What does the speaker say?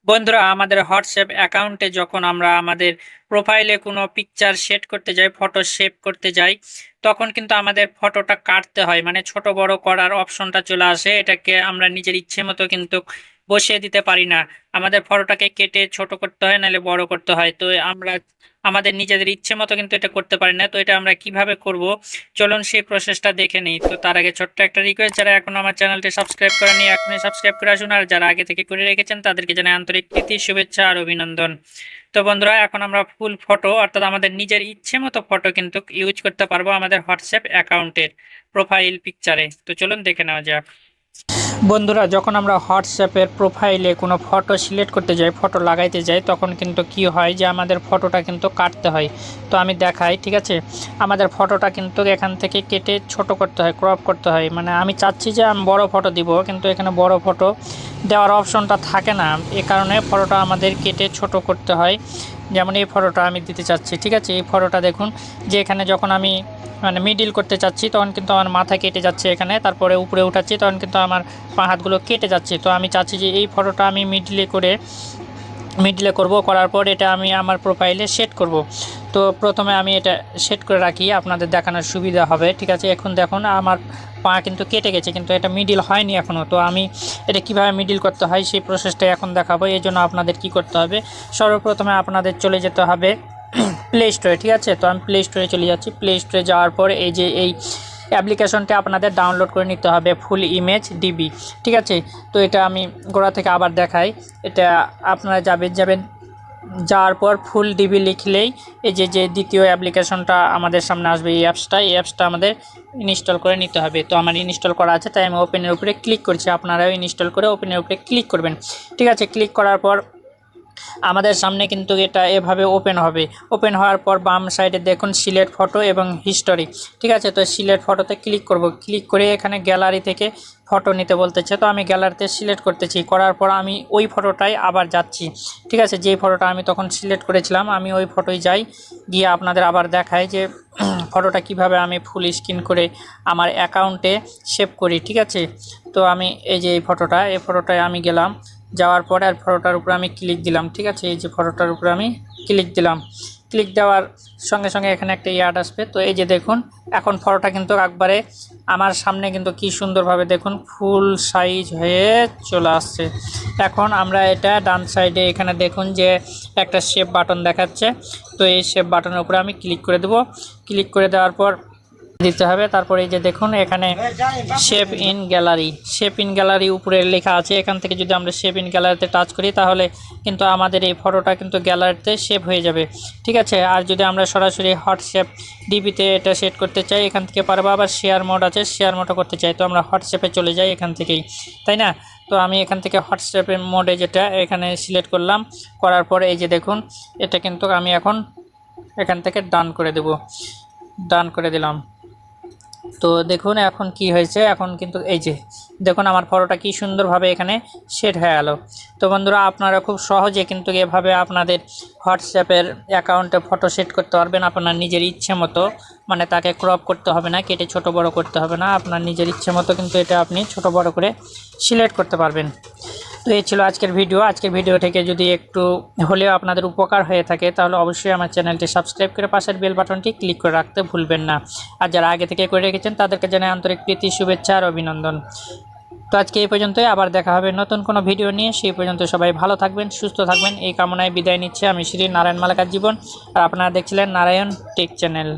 বন্ধুরা, আমাদের হোয়াটসঅ্যাপ অ্যাকাউন্টে যখন আমরা আমাদের প্রোফাইলে কোনো পিকচার সেট করতে যাই, ফটো সেভ করতে যাই, তখন কিন্তু আমাদের ফটোটা কাটতে হয়, মানে ছোট বড় করার অপশনটা চলে আসে। এটাকে আমরা নিজের ইচ্ছে মতো কিন্তু বসিয়ে দিতে পারি না। আমাদের ফটোটাকে কেটে ছোট করতে হয়, নাহলে বড় করতে হয়। তো আমরা আমাদের নিজেদের ইচ্ছে মতো কিন্তু এটা করতে পারি না। তো এটা আমরা কিভাবে করব, চলুন সেই প্রসেসটা দেখে নিই। তো তার আগে ছোট্ট একটা রিকোয়েস্ট, যারা এখন আমার চ্যানেলটি সাবস্ক্রাইব করেনি এখনই সাবস্ক্রাইব করে আসুন, আর যারা আগে থেকে করে রেখেছেন তাদেরকে জানাই আন্তরিক প্রীতি, শুভেচ্ছা আর অভিনন্দন। তো বন্ধুরা, এখন আমরা ফুল ফটো অর্থাৎ আমাদের নিজের ইচ্ছে মতো ফটো কিন্তু ইউজ করতে পারবো আমাদের হোয়াটসঅ্যাপ অ্যাকাউন্টের প্রোফাইল পিকচারে। তো চলুন দেখে নেওয়া যাক। বন্ধুরা, যখন আমরা হোয়াটসঅ্যাপের প্রোফাইলে কোনো ফটো সিলেক্ট করতে যাই, ফটো লাগাইতে যাই, তখন কিন্তু কি হয় যে আমাদের ফটোটা কিন্তু কাটতে হয়। তো আমি দেখাই, ঠিক আছে। আমাদের ফটোটা কিন্তু এখান থেকে কেটে ছোট করতে হয়, ক্রপ করতে হয়। মানে আমি চাচ্ছি যে আমি বড় ফটো দিব, কিন্তু এখানে বড় ফটো দেওয়ার অপশনটা থাকে না। এ কারণে ফটোটা আমাদের কেটে ছোট করতে হয়। যেমন এই ফটোটা আমি দিতে চাচ্ছি, ঠিক আছে। এই ফটোটা দেখুন যে এখানে যখন আমি মানে মিডিল করতে চাচ্ছি তখন কিন্তু আমার মাথা কেটে যাচ্ছে এখানে, তারপরে উপরে উঠাচ্ছি তখন কিন্তু আমার পা হাতগুলো কেটে যাচ্ছে। তো আমি চাচ্ছি যে এই ফটোটা আমি মিডিলে করব, করার পর এটা আমি আমার প্রোফাইলে সেট করব। তো প্রথমে আমি এটা সেট করে রাখি, আপনাদের দেখানোর সুবিধা হবে, ঠিক আছে। এখন দেখুন আমার পা কিন্তু কেটে গেছে, কিন্তু এটা মিডিল হয়নি এখনও। তো আমি এটা কিভাবে মিডিল করতে হয় সেই প্রসেসটা এখন দেখাবো। এই জন্য আপনাদের কি করতে হবে, সর্বপ্রথমে আপনাদের চলে যেতে হবে প্লে স্টোরে, ঠিক আছে। তো আমি প্লে স্টোরে চলে যাচ্ছি। প্লে স্টোরে যাওয়ার পর এই যে এই অ্যাপ্লিকেশনটা আপনাদের ডাউনলোড করে নিতে হবে, ফুল ইমেজ ডিবি, ঠিক আছে। তো এটা আমি গোড়া থেকে আবার দেখাই। এটা আপনারা যাবেন যাওয়ার পর ফুল ডিবি লিখলেই এই যে দ্বিতীয় অ্যাপ্লিকেশনটা আমাদের সামনে আসবে, এই অ্যাপসটা আমাদের ইনস্টল করে নিতে হবে। তো আমার ইনস্টল করা আছে, তাই আমি ওপেনের উপরে ক্লিক করছি। আপনারাও ইনস্টল করে ওপেনের উপরে ক্লিক করবেন, ঠিক আছে। ক্লিক করার পর আমাদের সামনে কিন্তু এটা এভাবে ওপেন হবে। ওপেন হওয়ার পর বাম সাইডে দেখুন সিলেক্ট ফটো এবং হিস্টোরি, ঠিক আছে। তো সিলেক্ট ফটোতে ক্লিক করব। ক্লিক করে এখানে গ্যালারি থেকে ফটো নিতে বলতেছে, তো আমি গ্যালারিতে সিলেক্ট করতেছি। করার পর আমি ওই ফটোটাই আবার যাচ্ছি, ঠিক আছে। যেই ফটোটা আমি তখন সিলেক্ট করেছিলাম আমি ওই ফটোই যাই, গিয়ে আপনাদের আবার দেখাই যে ফটোটা কিভাবে আমি ফুল স্ক্রিন করে আমার অ্যাকাউন্টে সেভ করি, ঠিক আছে। তো আমি এই যে এই ফটোটায় আমি গেলাম, যাওয়ার পরে আর ফটোটার উপরে আমি ক্লিক দিলাম, ঠিক আছে। এই যে ফটোটার উপরে আমি ক্লিক দিলাম। ক্লিক দেওয়ার সঙ্গে সঙ্গে এখানে একটা অ্যাড আসবে। তো এই যে দেখুন এখন ফটোটা কিন্তু একবারে আমার সামনে কিন্তু কি সুন্দরভাবে দেখুন ফুল সাইজ হয়ে চলে আসছে। এখন আমরা এটা ডান সাইডে এখানে দেখুন যে একটা শেপ বাটন দেখাচ্ছে। তো এই শেপ বাটনের উপরে আমি ক্লিক করে দেব। ক্লিক করে দেওয়ার পর দিতে হবে। তারপরে এই যে দেখুন এখানে শেপ ইন গ্যালারি উপরে লেখা আছে। এখান থেকে যদি আমরা শেপ ইন গ্যালারিতে টাচ করি তাহলে কিন্তু আমাদের এই ফটোটা কিন্তু গ্যালারিতে সেভ হয়ে যাবে, ঠিক আছে। আর যদি আমরা সরাসরি হোয়াটসঅ্যাপ ডিবিতে এটা সেট করতে চাই এখান থেকে পারবো। আবার শেয়ার মোড আছে, শেয়ার মোডও করতে চাই, তো আমরা হোয়াটসঅ্যাপে চলে যাই এখান থেকেই, তাই না। তো আমি এখান থেকে হোয়াটসঅ্যাপের মোডে যেটা এখানে সিলেক্ট করলাম, করার পরে এই যে দেখুন এটা কিন্তু আমি এখন এখান থেকে ডান করে দেব, ডান করে দিলাম। তো দেখুন এখন কি হয়েছে, এখন কিন্তু এই যে দেখুন আমার ফটোটা কি সুন্দরভাবে এখানে সেট হয়ে গেল। তো বন্ধুরা, আপনারা খুব সহজে কিন্তু এভাবে আপনাদের হোয়াটসঅ্যাপের অ্যাকাউন্টে ফটো সেট করতে পারবেন আপনার নিজের ইচ্ছে মতো। মানে তাকে ক্রপ করতে হবে না, কেটে ছোট বড় করতে হবে না, আপনার নিজের ইচ্ছে মতো কিন্তু এটা আপনি ছোট বড় করে সিলেক্ট করতে পারবেন। তো এই ছিল আজকের ভিডিও। আজকের ভিডিও থেকে যদি একটু হলেও আপনাদের উপকার হয়ে থাকে তাহলে অবশ্যই আমার চ্যানেলটি সাবস্ক্রাইব করে পাশের বেল বাটনটি ক্লিক করে রাখতে ভুলবেন না। আর যারা আগে থেকে করে রেখেছেন তাদেরকে জানাই আন্তরিক প্রীতি, শুভেচ্ছা আর অভিনন্দন। তো আজকে এই পর্যন্তই, আবার দেখা হবে নতুন কোনো ভিডিও নিয়ে। সেই পর্যন্ত সবাই ভালো থাকবেন, সুস্থ থাকবেন, এই কামনায় বিদায় নিচ্ছে আমি শ্রী নারায়ণ মালাকার জীবন। আর আপনারা দেখছিলেন নারায়ণ টেক চ্যানেল।